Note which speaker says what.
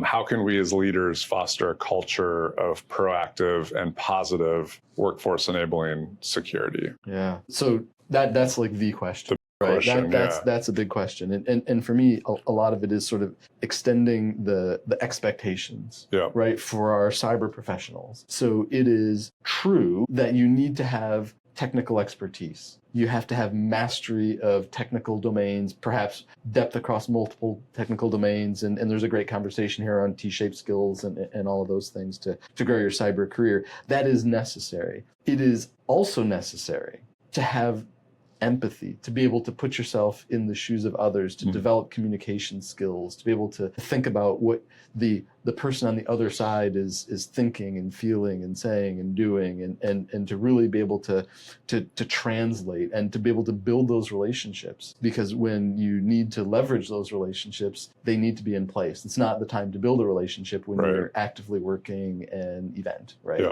Speaker 1: How can we as leaders foster a culture of proactive and positive workforce enabling security?
Speaker 2: Yeah. So that's like the question. Right. That's a big question. And for me, a lot of it is sort of extending the expectations, right, for our cyber professionals. So it is true that you need to have technical expertise. You have to have mastery of technical domains, perhaps depth across multiple technical domains. And there's a great conversation here on T-shaped skills and all of those things to grow your cyber career. That is necessary. It is also necessary to have empathy, to be able to put yourself in the shoes of others, to develop communication skills, to be able to think about what the person on the other side is thinking and feeling and saying and doing, and to really be able to translate and to be able to build those relationships. Because when you need to leverage those relationships, they need to be in place. It's not the time to build a relationship when you're actively working an event, right?